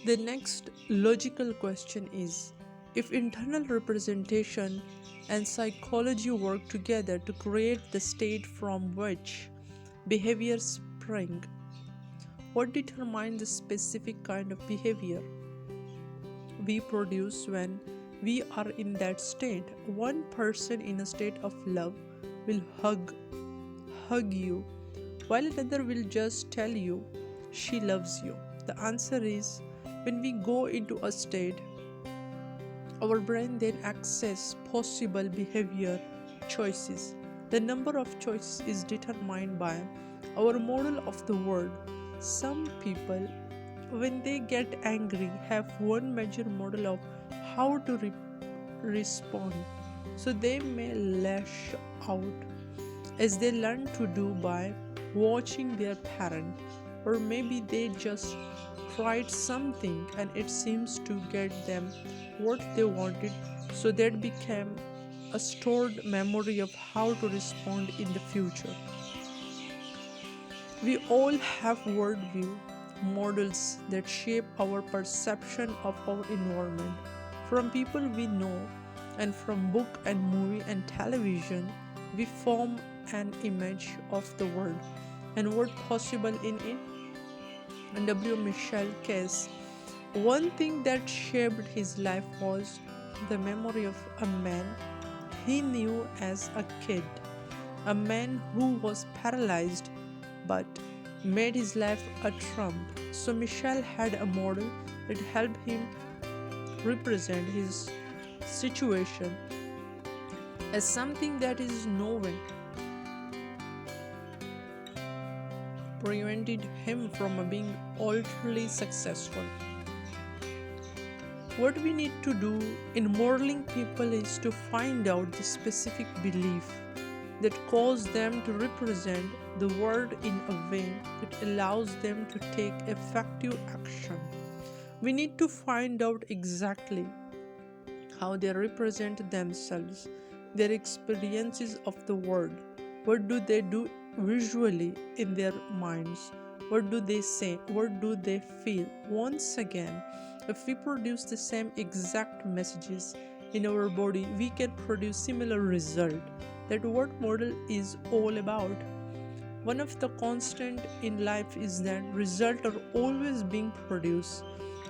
The next logical question is, if internal representation and psychology work together to create the state from which behaviors spring, what determines the specific kind of behavior we produce when we are in that state? One person in a state of love will hug you, while another will just tell you she loves you. The answer is, when we go into a state, our brain then access possible behavior choices. The number of choices is determined by our model of the world. Some people, when they get angry, have one major model of how to respond. So they may lash out, as they learn to do by watching their parent, or maybe they just tried something and it seems to get them what they wanted, so that became a stored memory of how to respond in the future. We all have worldview models that shape our perception of our environment. From people we know and from book and movie and television, we form an image of the world and what possible in it. And W. Michel case, one thing that shaped his life was the memory of a man he knew as a kid, a man who was paralyzed but made his life a trump. So Michel had a model that helped him represent his situation as something that is nowhere prevented him from being utterly successful. What we need to do in modeling people is to find out the specific belief that causes them to represent the world in a way that allows them to take effective action. We need to find out exactly how they represent themselves, their experiences of the world. What do they do visually in their minds? What do they say? What do they feel? Once again, if we produce the same exact messages in our body, we can produce similar result. That what model is all about. One of the constant in life is that results are always being produced.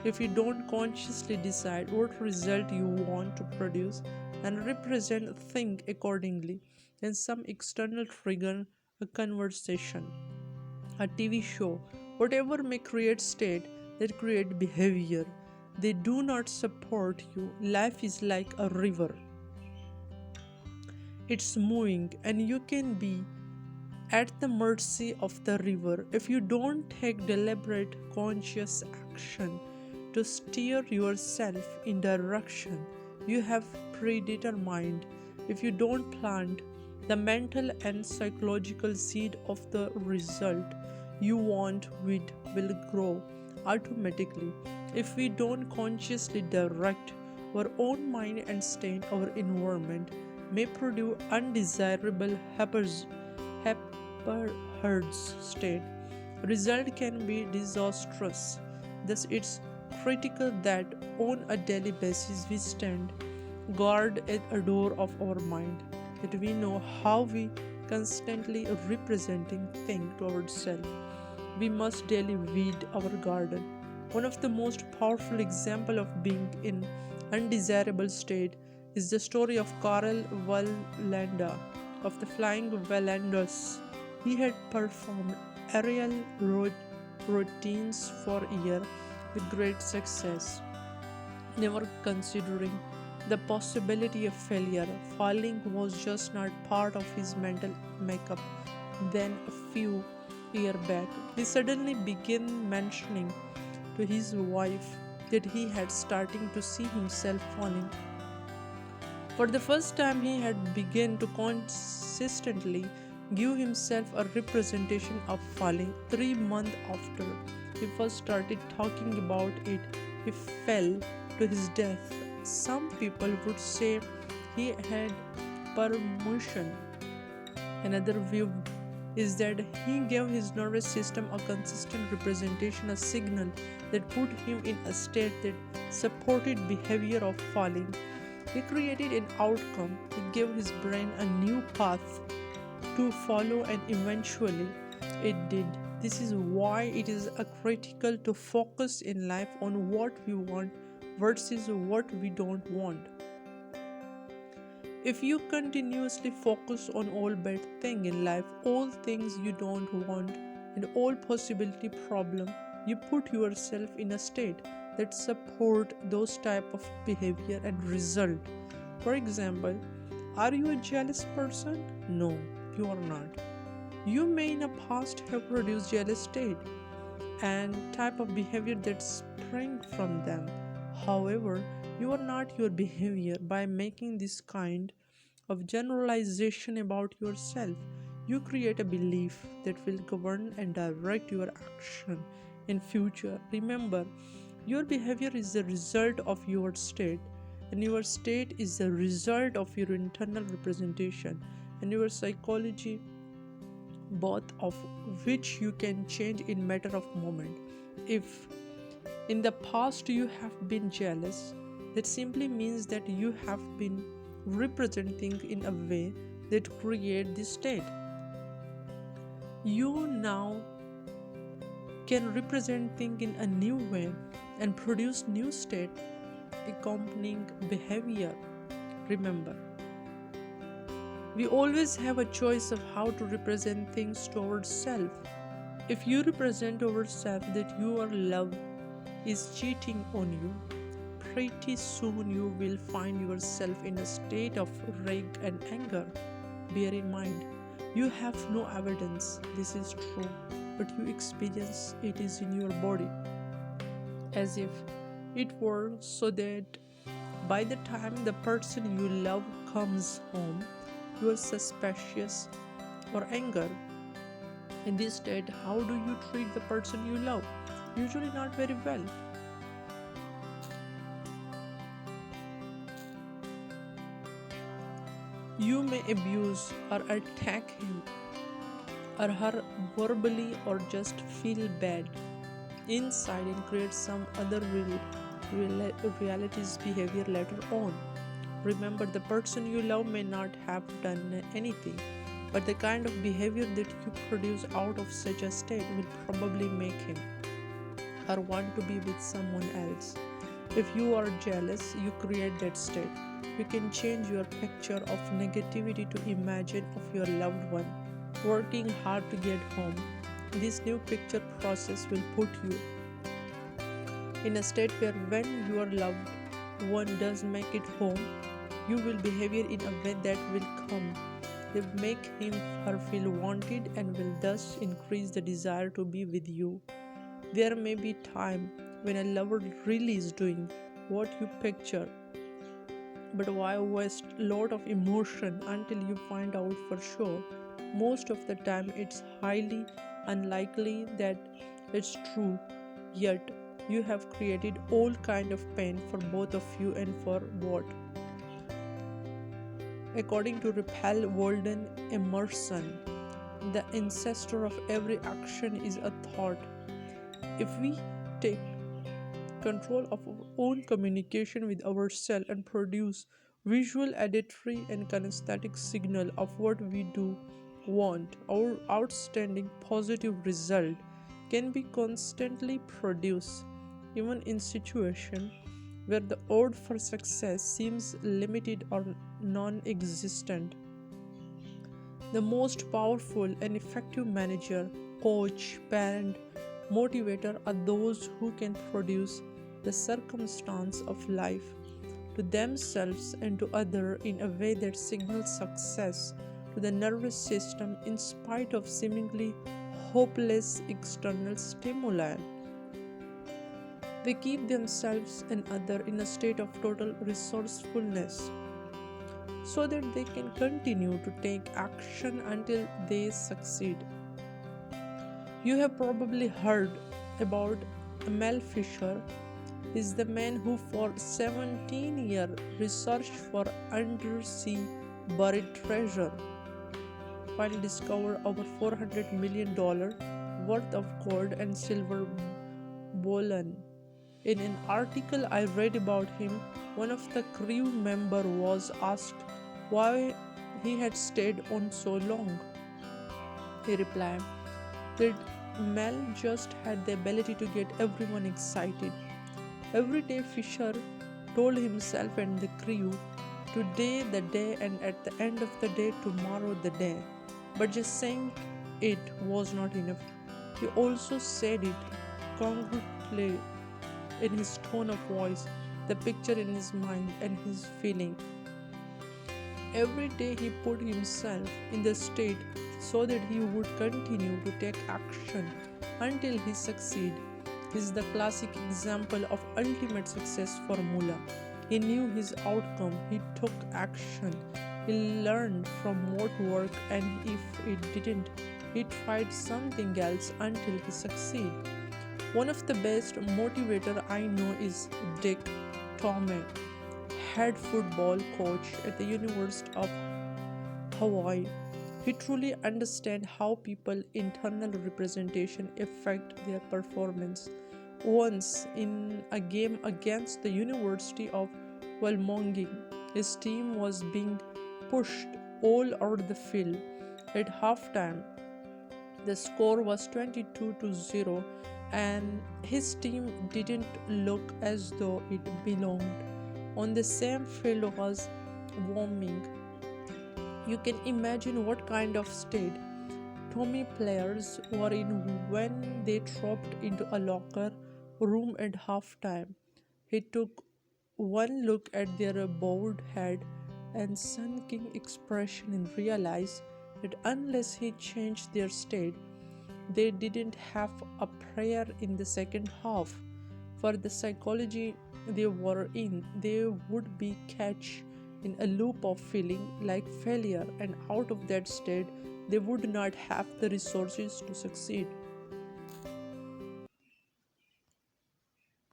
If you don't consciously decide what result you want to produce and represent, think accordingly, then some external trigger, a conversation, a TV show, whatever may create state that create behavior. They do not support you. Life is like a river. It's moving and you can be at the mercy of the river if you don't take deliberate conscious action to steer yourself in direction you have predetermined. If you don't plant the mental and psychological seed of the result you want, weed will grow automatically. If we don't consciously direct our own mind and state, our environment may produce undesirable herds state. Result can be disastrous. Thus, it's critical that on a daily basis we stand guard at a door of our mind, that we know how we constantly representing thing to ourselves. We must daily weed our garden. One of the most powerful example of being in undesirable state is the story of Karel Valanda of the Flying Wallanders. He had performed aerial routines for a year with great success, never considering the possibility of failure. Falling was just not part of his mental makeup. Then, a few years back, he suddenly began mentioning to his wife that he had starting to see himself falling. For the first time, he had begun to consistently give himself a representation of falling. 3 months after he first started talking about it, he fell to his death. Some people would say he had permission. Another view is that he gave his nervous system a consistent representation, a signal that put him in a state that supported behavior of falling. He created an outcome. He gave his brain a new path to follow, and eventually it did. This is why it is critical to focus in life on what we want versus what we don't want. If you continuously focus on all bad things in life, all things you don't want, and all possibility problem, you put yourself in a state that support those type of behavior and result. For example, are you a jealous person? No, you are not. You may in the past have produced jealous state and type of behavior that spring from them. However, you are not your behavior. By making this kind of generalization about yourself, you create a belief that will govern and direct your action in future. Remember, your behavior is the result of your state, and your state is the result of your internal representation and your psychology, both of which you can change in matter of moment. If in the past you have been jealous, that simply means that you have been representing in a way that create this state. You now can represent things in a new way and produce new state accompanying behavior. Remember, we always have a choice of how to represent things towards self. If you represent ourselves that your love is cheating on you, pretty soon you will find yourself in a state of rage and anger. Bear in mind, you have no evidence this is true, but you experience it is in your body as if it were, so that by the time the person you love comes home, you are suspicious or anger. In this state, how do you treat the person you love? Usually not very well. You may abuse or attack him or her verbally, or just feel bad inside and create some other reality's behavior later on. Remember, the person you love may not have done anything, but the kind of behavior that you produce out of such a state will probably make him or want to be with someone else. If you are jealous, you create that state. You can change your picture of negativity to imagine of your loved one working hard to get home. This new picture process will put you in a state where when your loved one does make it home, you will behave in a way that will come. They make him or feel wanted and will thus increase the desire to be with you. There may be time when a lover really is doing what you picture, but why waste a lot of emotion until you find out for sure? Most of the time it's highly unlikely that it's true, yet you have created all kind of pain for both of you, and for what? According to Raphael Walden Emerson, the ancestor of every action is a thought. If we take control of our own communication with ourselves and produce visual, auditory, and kinesthetic signal of what we do want, our outstanding positive result can be constantly produced, even in situations where the odds for success seems limited or non-existent. The most powerful and effective manager, coach, parent, motivator are those who can produce the circumstance of life to themselves and to others in a way that signals success to the nervous system in spite of seemingly hopeless external stimuli. They keep themselves and others in a state of total resourcefulness so that they can continue to take action until they succeed. You have probably heard about Mel Fisher. He is the man who for 17 years researched for undersea buried treasure. finally discovered over $400 million worth of gold and silver bullion. In an article I read about him, one of the crew members was asked why he had stayed on so long. He replied that Mel just had the ability to get everyone excited. Every day, Fisher told himself and the crew, today the day, and at the end of the day, tomorrow the day. But just saying it was not enough. He also said it congruently in his tone of voice, the picture in his mind, and his feeling. Every day he put himself in the state so that he would continue to take action until he succeed. He is the classic example of ultimate success formula. He knew his outcome, he took action, he learned from what worked, and if it didn't, he tried something else until he succeeded. One of the best motivator I know is Dick Tomey, head football coach at the University of Hawaii. He truly understands how people internal representation affect their performance. Once in a game against the University of Wyoming, his team was being pushed all over the field. At halftime, the score was 22-0 and his team didn't look as though it belonged. On the same field was Wyoming. You can imagine what kind of state Tommy players were in when they dropped into a locker room at halftime. He took one look at their bowed head and sunken expression and realized that unless he changed their state, they didn't have a prayer in the second half. For the psychology they were in, they would be catch in a loop of feeling like failure, and out of that state, they would not have the resources to succeed.